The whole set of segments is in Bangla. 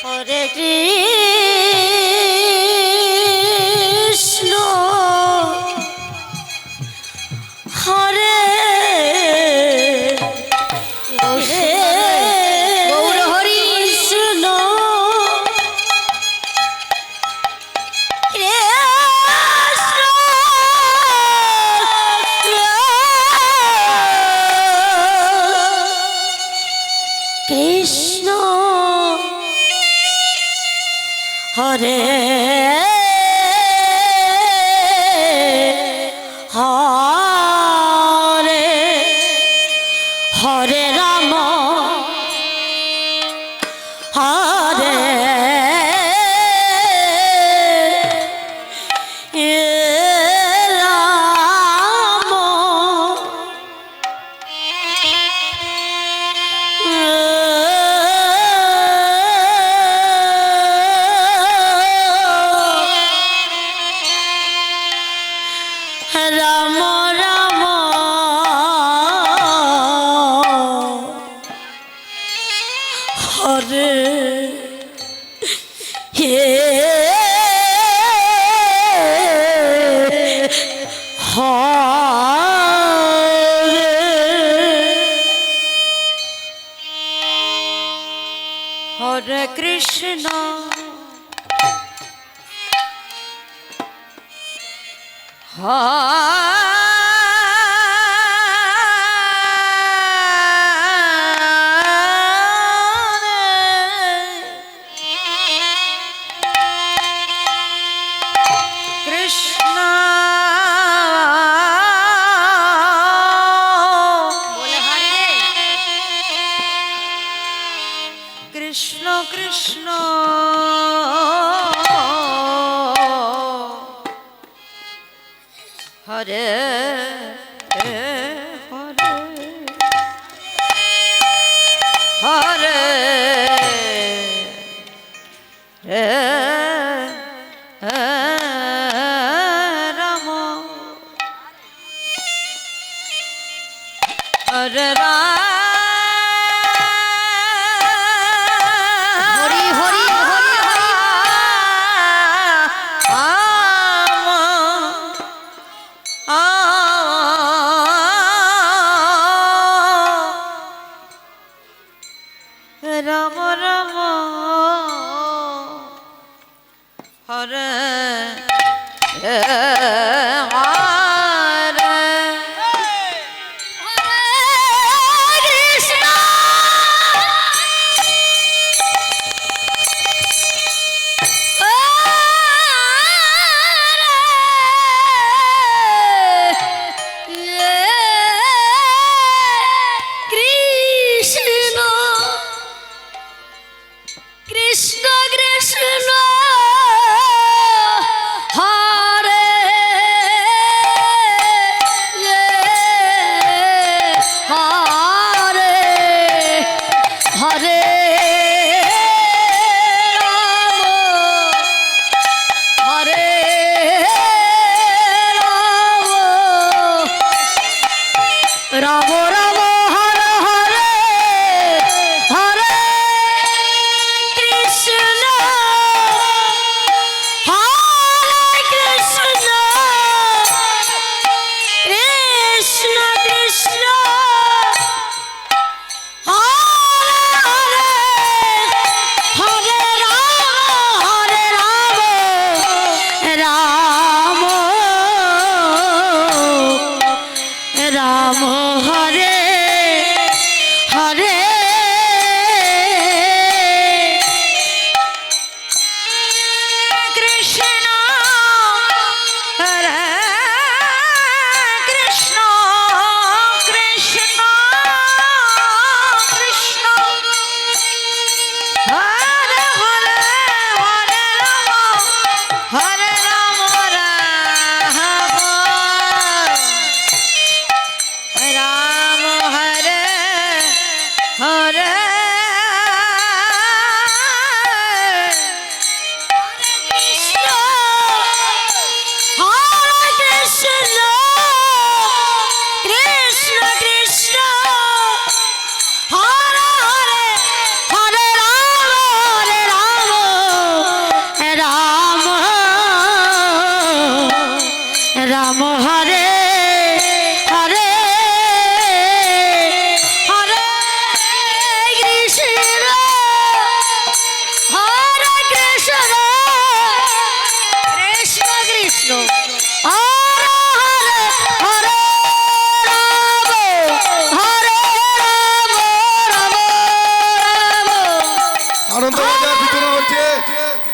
হরে কৃষ্ণ হরে গৌর হরি কৃষ্ণ কৃষ্ণ হরে হরে হরে রাম হরে রাম রাম রাম হরে হে হরে হরে কৃষ্ণ কৃষ্ণ বলে হরে কৃষ্ণ কৃষ্ণ হরে হরে হরে রাম হরে রাম হরি হরি হরি রাম রাম হরে কৃষ্ণ কৃষ্ণ হরে হরে হরে হরে রাম রাম হরে হরে হরে কৃষ্ণ আনন্দবাজার বিতরণ হচ্ছে,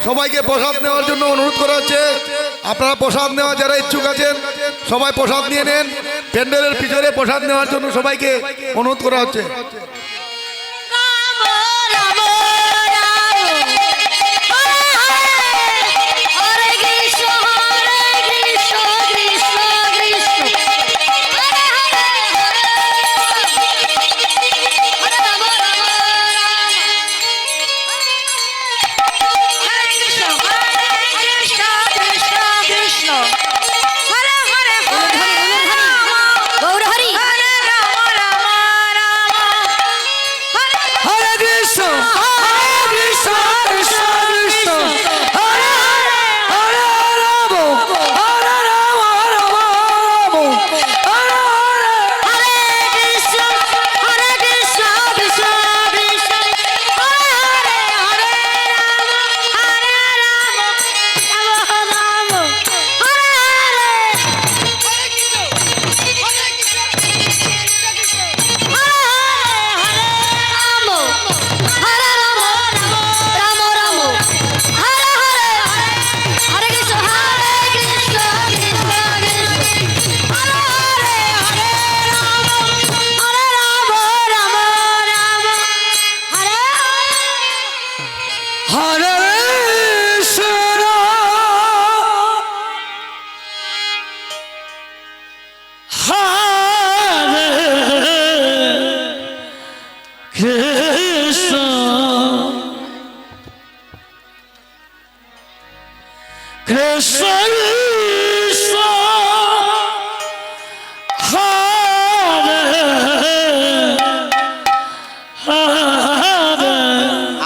সবাইকে প্রসাদ নেওয়ার জন্য অনুরোধ করা হচ্ছে। আপনারা প্রসাদ নেওয়া যারা ইচ্ছুক আছেন সবাই প্রসাদ নিয়ে নেন। প্যান্ডেলের পিছনে প্রসাদ নেওয়ার জন্য সবাইকে অনুরোধ করা হচ্ছে।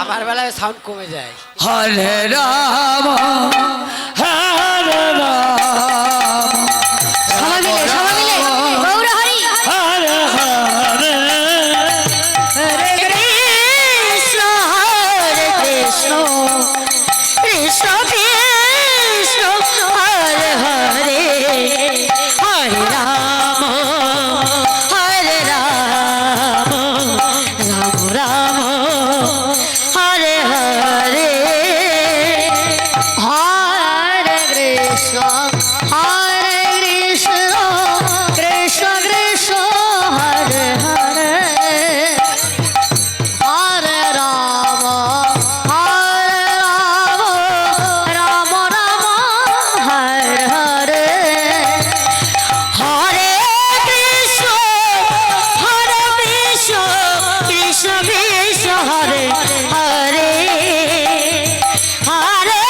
আমার বেলায় সাউন্ড কমে যায়। হরে রাম হরে রাম সবাই মিলে গৌর হরি হরে হরে হরে কৃষ্ণ কৃষ্ণ কৃষ্ণ হরে হরে হরে রাম রাম রাম হরে হরে হরে কৃষ্ণ কৃষ্ণ কৃষ্ণ হরে হরে হরে রাম রাম রাম হরে হরে হরে কৃষ্ণ কৃষ্ণ কৃষ্ণ হরে হরে হরে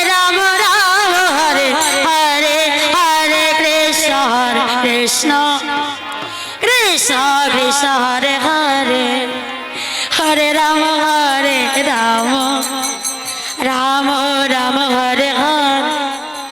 রাম রাম হরে হরে হরে কৃষ্ণ কৃষ্ণ কৃষ্ণ কৃষ্ণ হরে